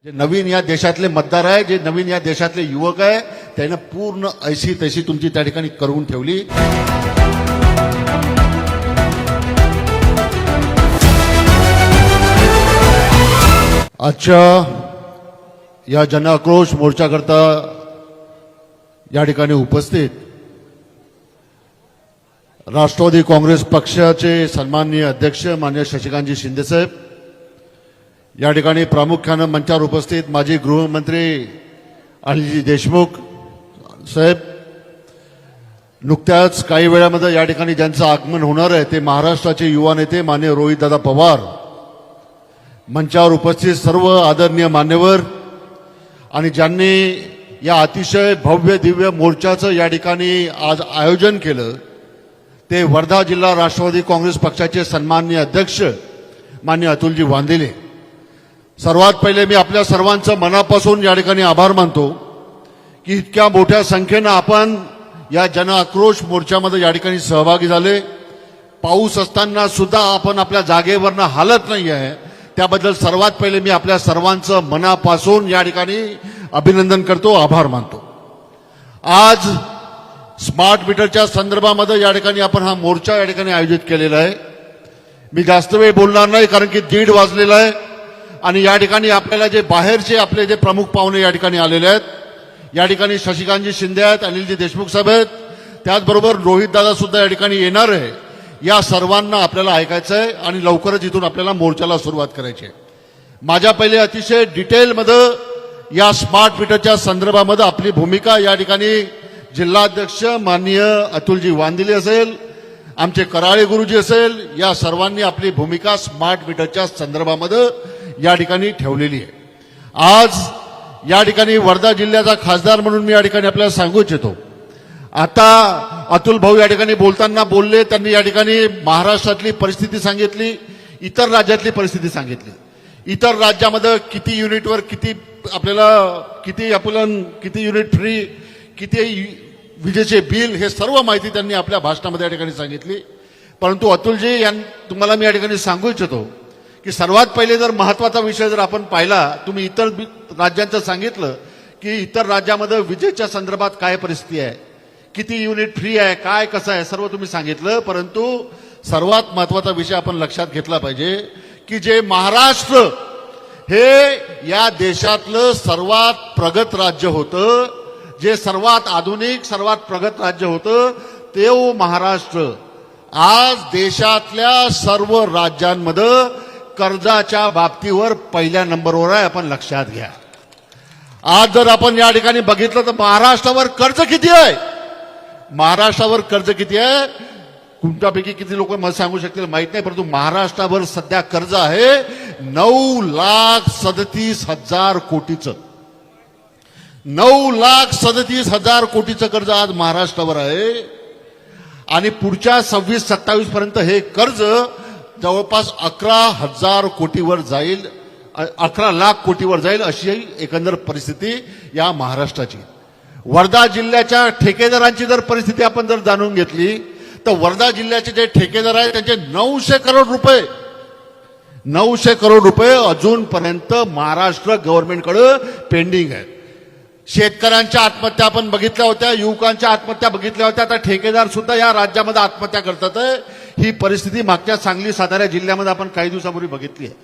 जे नवीन या देशातले मतदार आहे, जे नवीन या देशातले युवक आहे, त्यानं पूर्ण ऐशी तशी तुमची त्या ठिकाणी करून ठेवली. आजच्या या जनआक्रोश मोर्चाकरता या ठिकाणी उपस्थित राष्ट्रवादी काँग्रेस पक्षाचे सन्माननीय अध्यक्ष माननीय शशिकांतजी शिंदे साहेब, या ठिकाणी प्रामुख्यानं मंचावर उपस्थित माजी गृहमंत्री अनिलजी देशमुख साहेब, नुकत्याच काही वेळामध्ये या ठिकाणी ज्यांचं आगमन होणार आहे ते महाराष्ट्राचे युवा नेते माननीय रोहितदादा पवार, मंचावर उपस्थित सर्व आदरणीय मान्यवर आणि ज्यांनी या अतिशय भव्य दिव्य मोर्चाचं या ठिकाणी आज आयोजन केलं ते वर्धा जिल्हा राष्ट्रवादी काँग्रेस पक्षाचे सन्माननीय अध्यक्ष माननीय अतुलजी वांदेले. सर्वात पहिले मी आपल्या सर्वांचं मनापासून या ठिकाणी आभार मानतो की इतक्या मोठ्या संख्येनं आपण या जनआक्रोश मोर्चामध्ये या ठिकाणी सहभागी झाले. पाऊस असताना सुद्धा आपण आपल्या जागेवरनं हालत नाही आहे, त्याबद्दल सर्वात पहिले मी आपल्या सर्वांचं मनापासून या ठिकाणी अभिनंदन करतो, आभार मानतो. आज स्मार्ट मीटरच्या संदर्भामध्ये या ठिकाणी आपण हा मोर्चा या ठिकाणी आयोजित केलेला आहे. मी जास्त वेळ बोलणार नाही कारण की 1:30 वाजलेला आहे आणि या ठिकाणी आपल्याला जे बाहेरचे आपले जे प्रमुख पाहुणे या ठिकाणी आलेले आहेत, या ठिकाणी शशिकांतजी शिंदे आहेत, अनिलजी देशमुख साहेब आहेत, त्याचबरोबर रोहितदादा सुद्धा या ठिकाणी येणार आहे. या सर्वांना आपल्याला ऐकायचं आहे आणि लवकरच इथून आपल्याला मोर्चाला सुरुवात करायची आहे. माझ्या पहिले अतिशय डिटेलमध्ये या स्मार्ट मीटरच्या संदर्भामध्ये आपली भूमिका या ठिकाणी जिल्हाध्यक्ष माननीय अतुलजी वांदिले असेल, आमचे कराळे गुरुजी असेल, या सर्वांनी आपली भूमिका स्मार्ट मीटरच्या संदर्भामध्ये या ठिकाणी ठेवलेली आहे. आज या ठिकाणी वर्धा जिल्ह्याचा खासदार म्हणून मी या ठिकाणी आपल्याला सांगू इच्छितो. आता अतुल भाऊ या ठिकाणी बोलताना बोलले, त्यांनी या ठिकाणी महाराष्ट्रातली परिस्थिती सांगितली, इतर राज्यातली परिस्थिती सांगितली. इतर राज्यामध्ये किती युनिटवर किती युनिट फ्री, किती विजेचे बिल, हे सर्व माहिती त्यांनी आपल्या भाषणामध्ये या ठिकाणी सांगितली. परंतु अतुलजी तुम्हाला मी या ठिकाणी सांगू इच्छितो की सर्वात पहिले जर महत्वाचा विषय जर आपण पाहिला, तुम्ही इतर राज्यांचं सांगितलं की इतर राज्यामध्ये विजेच्या संदर्भात काय परिस्थिती आहे, किती युनिट फ्री आहे, काय कसं आहे, सर्व तुम्ही सांगितलं. परंतु सर्वात महत्वाचा विषय आपण लक्षात घेतला पाहिजे की जे महाराष्ट्र हे या देशातलं सर्वात प्रगत राज्य होतं, जे सर्वात आधुनिक सर्वात प्रगत राज्य होतं, ते महाराष्ट्र आज देशातल्या सर्व राज्यांमध्ये कर्जाच्या बाबतीवर पहिल्या नंबरवर आहे. आपण लक्षात घ्या. आज जर आपण या ठिकाणी बघितलं तर महाराष्ट्रावर कर्ज किती आहे, महाराष्ट्रावर कर्ज किती आहे, तुमच्यापैकी किती लोक मला सांगू शकतील माहित नाही, परंतु महाराष्ट्रावर सध्या कर्ज आहे 9,37,000 कोटीचं. 9,37,000 कोटीचं कर्ज आज महाराष्ट्रावर आहे आणि पुढच्या 26-27 पर्यंत हे कर्ज जवळपास 11,000 कोटीवर जाईल, 11 लाख कोटीवर जाईल, अशी एकंदर परिस्थिती या महाराष्ट्राची. वर्धा जिल्ह्याच्या ठेकेदारांची जर परिस्थिती आपण जर जाणून घेतली तर वर्धा जिल्ह्याचे जे ठेकेदार आहेत त्यांचे 900 करोड रुपये अजूनपर्यंत महाराष्ट्र गव्हर्नमेंटकडे पेंडिंग आहेत. शेतकऱ्यांच्या आत्महत्या आपण बघितल्या होत्या, युवकांच्या आत्महत्या बघितल्या होत्या, आता ठेकेदार सुद्धा या राज्यामध्ये आत्महत्या करतात. ही परिस्थिती मागच्या सांगली सातारा जिल्ह्यामध्ये आपण काही दिवसापूर्वी बघितली आहे.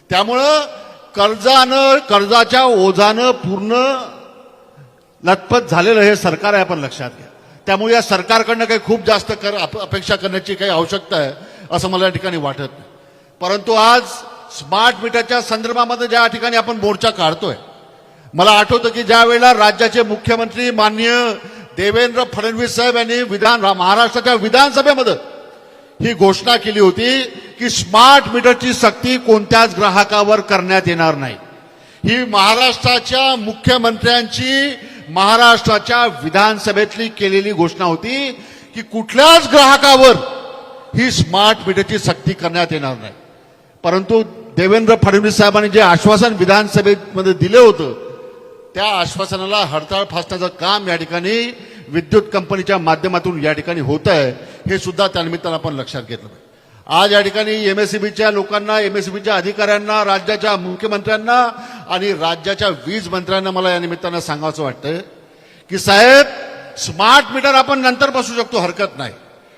त्यामुळं कर्जाच्या ओझानं पूर्ण लथपथ झालेलं हे सरकार आहे, आपण लक्षात घ्या. त्यामुळे या सरकारकडनं काही खूप जास्त अपेक्षा करण्याची काही आवश्यकता आहे असं मला या ठिकाणी वाटत नाही. परंतु आज स्मार्ट मीटरच्या संदर्भामध्ये ज्या ठिकाणी आपण मोर्चा काढतोय, मला आठवतं की ज्या वेळेला राज्याचे मुख्यमंत्री माननीय देवेंद्र फडणवीस साहेब यांनी महाराष्ट्राच्या विधानसभेमध्ये ही घोषणा केली होती की स्मार्ट मीटरची सक्ती कोणत्याच ग्राहकावर करण्यात येणार नाही. ही महाराष्ट्राच्या मुख्यमंत्र्यांची महाराष्ट्राच्या विधानसभेतली केलेली घोषणा होती की कुठल्याच ग्राहकावर ही स्मार्ट मीटरची सक्ती करण्यात येणार नाही. परंतु देवेंद्र फडणवीस साहेबांनी जे आश्वासन विधानसभेमध्ये दिले होतं त्या आश्वासनाला हरताळ फासण्याचं काम या ठिकाणी विद्युत कंपनीच्या माध्यमातून या ठिकाणी होत आहे, हे सुद्धा त्यानिमित्तानं आपण लक्षात घेतलं. आज या ठिकाणी एमएसईबीच्या लोकांना, एमएसईबीच्या अधिकाऱ्यांना, राज्याच्या मुख्यमंत्र्यांना आणि राज्याच्या वीज मंत्र्यांना मला या निमित्तानं सांगायचं वाटतं की साहेब, स्मार्ट मीटर आपण नंतर बसू शकतो, हरकत नाही.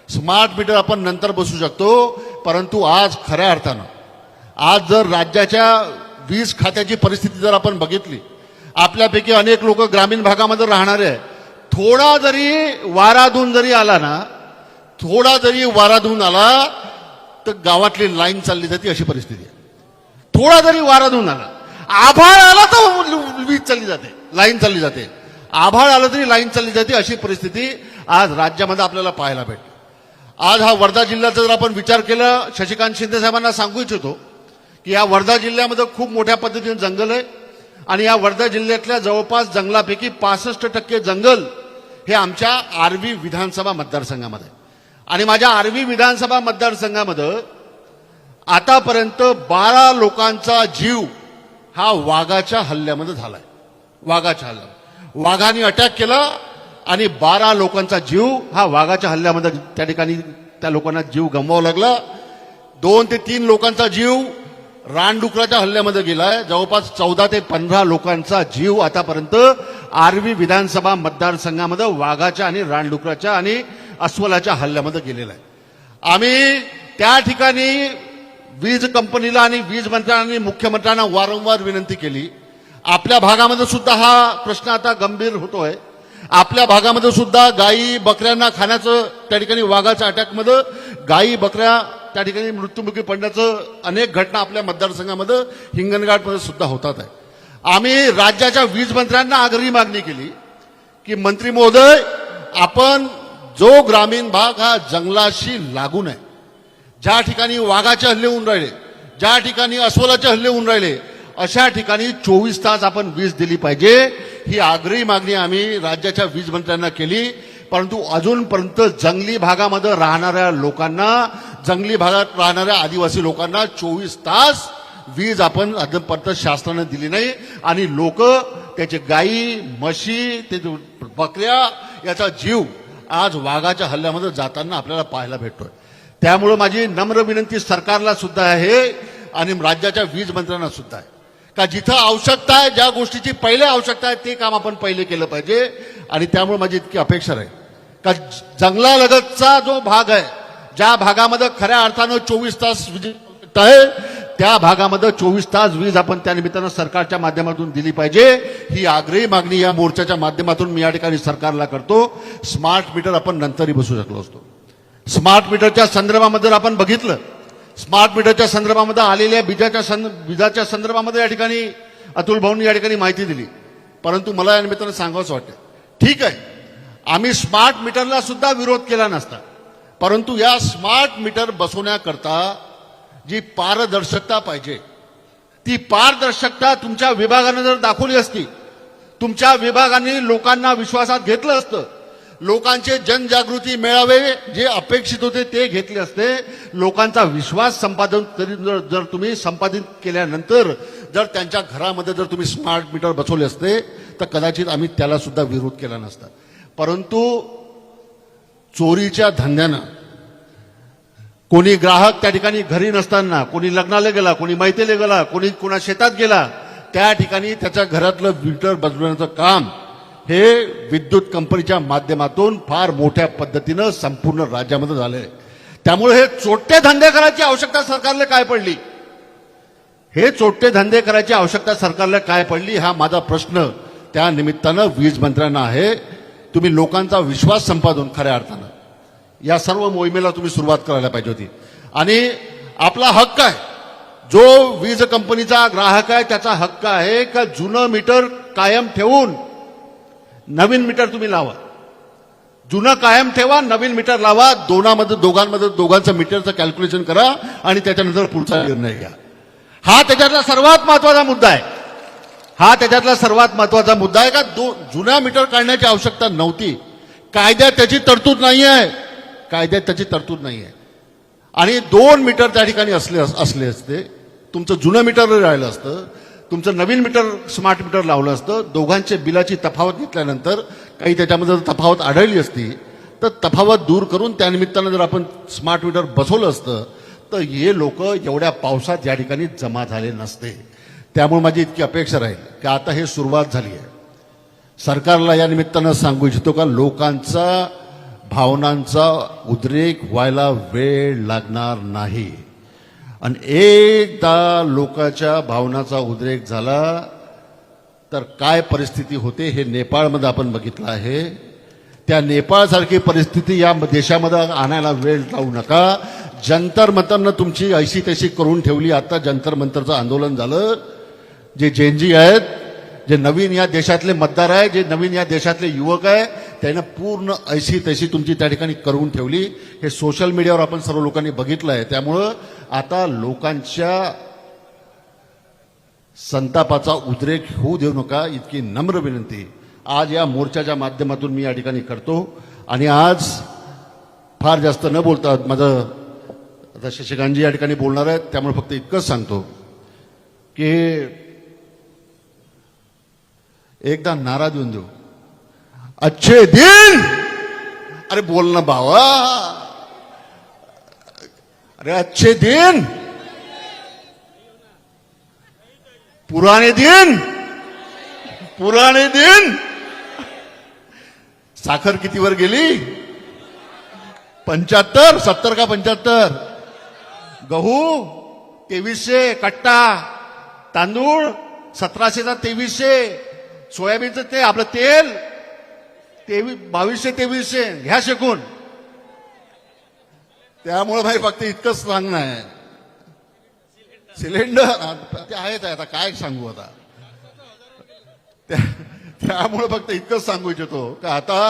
स्मार्ट मीटर आपण नंतर बसू शकतो, परंतु आज खऱ्या अर्थानं आज जर राज्याच्या वीज खात्याची परिस्थिती जर आपण बघितली, आपल्यापैकी अनेक लोक ग्रामीण भागामध्ये राहणारे आहे. थोडा जरी वाराधून जरी आला ना, थोडा जरी वाराधून आला तर गावातली लाईन चालली जाते, अशी परिस्थिती आहे. थोडा जरी वाराधून आला, आभाळ आला तर वीज चालली जाते, लाईन चालली जाते. आभाळ आलं तरी लाईन चालली जाते, अशी परिस्थिती आज राज्यामध्ये आपल्याला पाहायला भेटते. आज हा वर्धा जिल्ह्याचा जर आपण विचार केला, शशिकांत शिंदे साहेबांना सांगू इच्छितो की या वर्धा जिल्ह्यामध्ये खूप मोठ्या पद्धतीने जंगल आहे आणि या वर्धा जिल्ह्यातल्या जवळपास जंगलापैकी 65% जंगल हे आमच्या आर्वी विधानसभा मतदारसंघामध्ये. आणि माझ्या आर्वी विधानसभा मतदारसंघामध्ये आतापर्यंत 12 लोकांचा जीव हा वाघाच्या हल्ल्यामध्ये झालाय. वाघाच्या हल्ल्या, वाघाने अटॅक केला आणि 12 लोकांचा जीव हा वाघाच्या हल्ल्यामध्ये त्या ठिकाणी त्या लोकांना जीव गमवावा लागला. 2 ते 3 लोकांचा जीव रानडुकराच्या हल्ल्यामध्ये गेलाय. जवळपास 14 ते 15 लोकांचा जीव आतापर्यंत आर्वी विधानसभा मतदारसंघामध्ये वाघाच्या आणि रानडुकराच्या आणि अस्वलाच्या हल्ल्यामध्ये गेलेला आहे. आम्ही त्या ठिकाणी वीज कंपनीला आणि वीज मंत्र्यांनी मुख्यमंत्र्यांना वारंवार विनंती केली. आपल्या भागामध्ये सुद्धा हा प्रश्न आता गंभीर होतोय. आपल्या भागामध्ये सुद्धा गायी बकऱ्यांना खाण्याचं, त्या ठिकाणी वाघाच्या अटॅकमध्ये गायी बकऱ्या त्या ठिकाणी मृत्युमुखी पडण्याचं अनेक घटना आपल्या मतदारसंघामध्ये हिंगणघाटमध्ये सुद्धा होतात आहे. आम्ही राज्याच्या वीज मंत्र्यांना आग्रही मागणी केली की मंत्री महोदय, आपण जो ग्रामीण भाग हा जंगलाशी लागून आहे, ज्या ठिकाणी वाघाचे हल्ले होऊन राहिले, ज्या ठिकाणी अस्वलाचे हल्ले होऊन राहिले, अशा ठिकाणी 24 तास आपण वीज दिली पाहिजे, ही आग्रही मागणी आम्ही राज्याच्या वीज मंत्र्यांना केली. परंतु अजूनपर्यंत जंगली भागामध्ये राहणाऱ्या लोकांना, जंगली भागात राहणाऱ्या आदिवासी लोकांना 24 तास वीज आपण अजूनपर्यंत शासनाने दिली नाही आणि लोक त्याचे गायी, म्हशी, ते बकऱ्या याचा जीव आज वाघाच्या हल्ल्यामध्ये जाताना आपल्याला पाहायला भेटतोय. त्यामुळे माझी नम्र विनंती सरकारला सुद्धा आहे आणि राज्याच्या वीज मंत्र्यांना सुद्धा आहे का जिथं आवश्यकता आहे, ज्या गोष्टीची पहिले आवश्यकता आहे ते काम आपण पहिले केलं पाहिजे. आणि त्यामुळे माझी इतकी अपेक्षा आहे का जंगलालगतचा जो भाग आहे, ज्या भागामध्ये खऱ्या अर्थानं 24 तास वीज आहे, त्या भागामध्ये 24 तास वीज आपण त्या निमित्तानं सरकारच्या माध्यमातून दिली पाहिजे. ही आग्रही मागणी या मोर्चाच्या माध्यमातून मी या ठिकाणी सरकारला करतो. स्मार्ट मीटर आपण नंतरही बसू शकलो असतो. स्मार्ट मीटरच्या संदर्भामध्ये जर आपण बघितलं, स्मार्ट मीटरच्या संदर्भामध्ये आलेल्या विजाच्या संदर्भामध्ये या ठिकाणी अतुल भाऊंनी या ठिकाणी माहिती दिली. परंतु मला या निमित्तानं सांगावंच वाटतं, ठीक आहे, आम्ही स्मार्ट मीटरला सुद्धा विरोध केला नसता, परंतु या स्मार्ट मीटर बसवण्याकरता जी पारदर्शकता पाहिजे, ती पारदर्शकता तुमच्या विभागाने जर दाखवली असती, तुमच्या विभागाने लोकांना विश्वासात घेतलं असतं, लोकांचे जनजागृती मेळावे जे अपेक्षित होते ते घेतले असते, लोकांचा विश्वास संपादन तरी जर तुम्ही संपादित केल्यानंतर जर त्यांच्या घरामध्ये जर तुम्ही स्मार्ट मीटर बसवले असते तर कदाचित आम्ही त्याला सुद्धा विरोध केला नसता. परंतु चोरीच्या धंद्यानं कोणी ग्राहक त्या ठिकाणी घरी नसताना, कोणी लग्नाला गेला, कोणी मैत्रीला गेला, कोणी कोणा शेतात गेला, त्या ठिकाणी त्याच्या घरातलं मीटर बदलण्याचं काम हे विद्युत कंपनीच्या माध्यमातून फार मोठ्या पद्धतीनं संपूर्ण राज्यामध्ये झालंय. त्यामुळे हे चोट्टे धंदे करायची आवश्यकता सरकारला काय पडली, हे चोट्टे धंदे करायची आवश्यकता सरकारला काय पडली, हा माझा प्रश्न त्या निमित्तानं वीज मंत्र्यांना आहे. तुम्ही लोकांचा विश्वास संपादून खऱ्या अर्थानं या सर्व मोहिमेला तुम्ही सुरुवात करायला पाहिजे होती. आणि आपला हक्क आहे, जो वीज कंपनीचा ग्राहक आहे त्याचा हक्क आहे का जुनं मीटर कायम ठेवून नवीन मीटर तुम्ही लावा. जुनं कायम ठेवा, नवीन मीटर लावा, दोघांचं मीटरचं कॅल्क्युलेशन करा आणि त्याच्यानंतर पुढचा निर्णय घ्या. हा त्याच्यातला सर्वात महत्वाचा मुद्दा आहे. हा त्याच्यातला सर्वात महत्वाचा मुद्दा आहे का जुना मीटर काढण्याची आवश्यकता नव्हती. कायद्यात त्याची तरतूद नाही आहे, कायद्यात त्याची तरतूद नाही आहे. आणि 2 मीटर त्या ठिकाणी असले असते, तुमचं जुनं मीटर राहिलं असतं, तुमचं नवीन मीटर स्मार्ट मीटर लावलं असतं, दोघांच्या बिलाची तफावत घेतल्यानंतर काही त्याच्यामध्ये तफावत आढळली असती तर तफावत दूर करून त्यानिमित्तानं जर आपण स्मार्ट मीटर बसवलं असतं तर हे लोक एवढ्या पावसात या ठिकाणी जमा झाले नसते. त्यामुळे माझी इतकी अपेक्षा राहील की आता हे सुरुवात झाली आहे. सरकारला या निमित्तानं सांगू इच्छितो का लोकांचा भावनांचा उद्रेक व्हायला वेळ लागणार नाही. आणि एकदा लोकांच्या भावनाचा उद्रेक झाला तर काय परिस्थिती होते हे नेपाळमध्ये आपण बघितलं आहे. त्या नेपाळसारखी परिस्थिती या देशामध्ये आणायला वेळ लावू नका. जंतर मंतरनं तुमची ऐशी तशी करून ठेवली. आता जंतर मंतरचं आंदोलन झालं. जे जेनजी आहेत, जे नवीन या देशातले मतदार आहे, जे नवीन या देशातले युवक आहे, त्यानं पूर्ण ऐशी तशी तुमची त्या ठिकाणी करून ठेवली. हे सोशल मीडियावर आपण सर्व लोकांनी बघितलं आहे. त्यामुळं आता लोकांच्या संतापाचा उद्रेक होऊ देऊ नका, इतकी नम्र विनंती आज या मोर्चाच्या माध्यमातून मी या ठिकाणी करतो. आणि आज फार जास्त न बोलता माझं आता शशिकांतजी या ठिकाणी बोलणार आहेत, त्यामुळे फक्त इतकंच सांगतो की एकदा नारा देऊन देऊ, अच्छे दिन. अरे बोल ना बाबा, अरे अच्छे दिन, पुराने दिन, पुराने दिन. साखर कितीवर गेली? 75, 70 का 75. गहू 2300 कट्टा, तांदूळ 1700 चा 2300, सोयाबीनचं ते आपलं तेल 2200 2300 घ्या शिकून. त्यामुळे भाई फक्त इतकंच सांगणं आहे. सिलेंडर ते आहेत, आता काय सांगू आता. त्यामुळे फक्त इतकंच सांगू इच्छितो का आता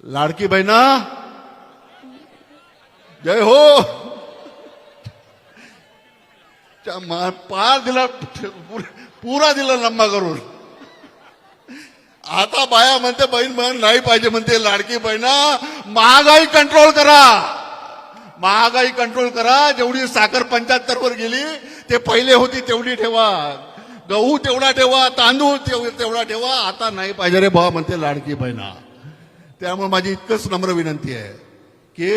लाडकी बहिणा जय हो. पार दिला, पुरा दिला लंबा करून. आता बाया म्हणते बहीण बहीण नाही पाहिजे म्हणते. लाडकी बहिणा महागाई कंट्रोल करा, महागाई कंट्रोल करा. जेवढी साखर 75 वर गेली ते पहिले होती तेवढी ठेवा, गहू तेवढा ठेवा, तांदूळ तेवढा ठेवा. आता नाही पाहिजे रे भावा म्हणते लाडकी बहिणा. त्यामुळे माझी इतकंच नम्र विनंती आहे की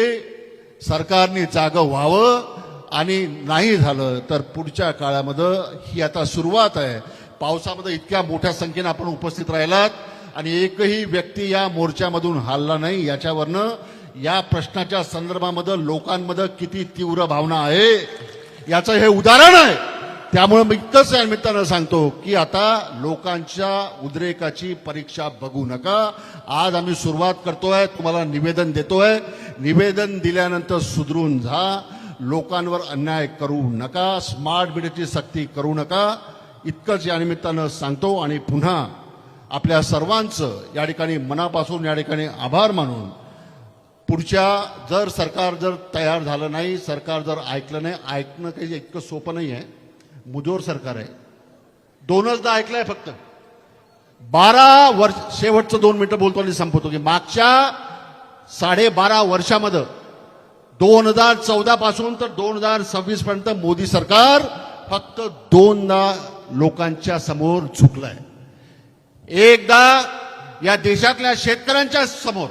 सरकारने जागं व्हावं. आणि नाही झालं तर पुढच्या काळामध्ये ही आता सुरुवात आहे. पावसामध्ये इतक्या मोठ्या संख्येने आपण उपस्थित राहिलात आणि एकही व्यक्ती या मोर्चामधून हलला नाही. याच्यावरनं या प्रश्नाच्या संदर्भामध्ये लोकांमध्ये किती तीव्र भावना आहे याचं हे उदाहरण आहे. त्यामुळे मी इतकंच या निमित्तानं सांगतो की आता लोकांच्या उद्रेकाची परीक्षा बघू नका. आज आम्ही सुरुवात करतोय, तुम्हाला निवेदन देतोय. निवेदन दिल्यानंतर सुधरून जा. लोकांवर अन्याय करू नका, स्मार्ट मीडियाची सक्ती करू नका. इतकंच या निमित्तानं सांगतो. आणि पुन्हा आपल्या सर्वांचं या ठिकाणी मनापासून या ठिकाणी आभार मानून पुढच्या जर सरकार जर तयार झालं नाही, सरकार जर ऐकलं नाही, ऐकणं काही इतकं सोपं नाही आहे. मुजोर सरकार आहे. 2दा ऐकलंय फक्त. 12 वर्ष, शेवटचं 2 मिनिटं बोलतो आणि संपवतो की मागच्या 12.5 वर्षामध्ये 2014 पासून तर 2026 पर्यंत मोदी सरकार फक्त 2दा लोकांच्या समोर झुकलाय. एकदा या देशातल्या शेतकऱ्यांच्या समोर,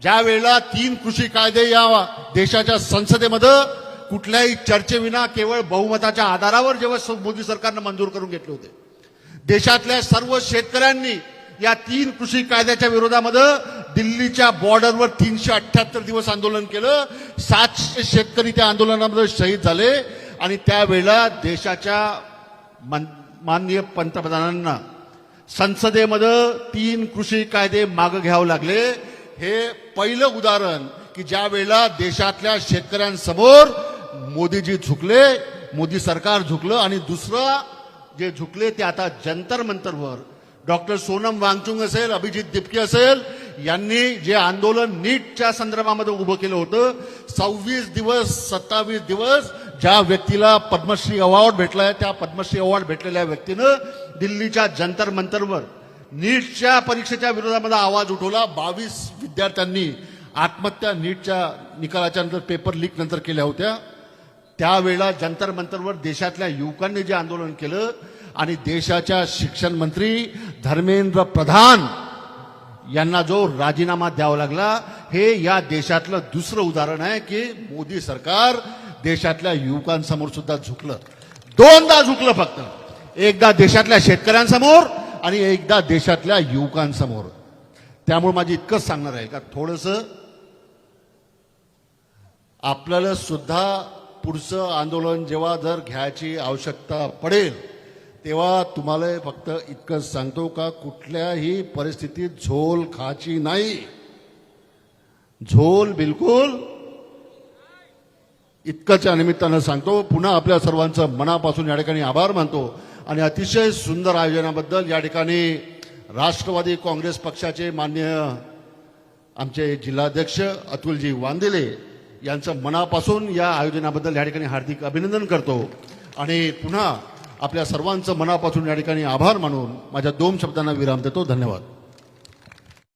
ज्या वेळेला 3 कृषी कायदे या देशाच्या संसदेमध्ये कुठल्याही चर्चेविना केवळ बहुमताच्या आधारावर जेव्हा मोदी सरकारनं मंजूर करून घेतले होते, देशातल्या सर्व शेतकऱ्यांनी या 3 कृषी कायद्याच्या विरोधामध्ये दिल्लीच्या बॉर्डरवर 378 दिवस आंदोलन केलं. 700 शेतकरी त्या आंदोलनामध्ये शहीद झाले. आणि त्यावेळेला देशाच्या माननीय पंतप्रधानांना संसदेमध्ये 3 कृषी कायदे मागे घ्यावे लागले. हे पहिलं उदाहरण की ज्या वेळेला देशातल्या शेतकऱ्यांसमोर मोदीजी झुकले, मोदी सरकार झुकलं. आणि दुसरं जे झुकले ते आता जंतर मंतरवर डॉक्टर सोनम वांगचुक असेल, अभिजित दिपके असेल, यांनी जे आंदोलन नीटच्या संदर्भामध्ये उभं केलं होतं, 26 दिवस 27 दिवस ज्या व्यक्तीला पद्मश्री अवॉर्ड भेटलाय, त्या पद्मश्री अवॉर्ड भेटलेल्या व्यक्तीनं दिल्लीच्या जंतर मंतरवर नीटच्या परीक्षेच्या विरोधामध्ये आवाज उठवला. 22 विद्यार्थ्यांनी आत्महत्या नीटच्या निकालाच्या नंतर, पेपर लीक नंतर केल्या होत्या. त्यावेळेला जंतर मंतरवर देशातल्या युवकांनी जे आंदोलन केलं आणि देशाच्या शिक्षण मंत्री धर्मेंद्र प्रधान यांना जो राजीनामा द्यावा लागला हे या देशातलं दुसरं उदाहरण आहे की मोदी सरकार देशातल्या युवकांसमोर सुद्धा झुकलं. दोनदा झुकलं फक्त. एकदा देशातल्या शेतकऱ्यांसमोर आणि एकदा देशातल्या युवकांसमोर. त्यामुळे माझी इतकंच सांगणार आहे का थोडंसं आपल्याला सुद्धा पुढचं आंदोलन जेव्हा जर घ्यायची आवश्यकता पडेल तेव्हा तुम्हाला फक्त इतकंच सांगतो का कुठल्याही परिस्थितीत झोल खाची नाही. झोल बिलकुल. इतकंच या निमित्तानं सांगतो. पुन्हा आपल्या सर्वांचं मनापासून या ठिकाणी आभार मानतो आणि अतिशय सुंदर आयोजनाबद्दल या ठिकाणी राष्ट्रवादी काँग्रेस पक्षाचे माननीय आमचे जिल्हाध्यक्ष अतुलजी वांदेले यांचं मनापासून या आयोजनाबद्दल या ठिकाणी हार्दिक अभिनंदन करतो आणि पुन्हा आपल्या सर्वांचं मनापासून या ठिकाणी आभार मानून माझ्या 2 शब्दांना विराम देतो. धन्यवाद.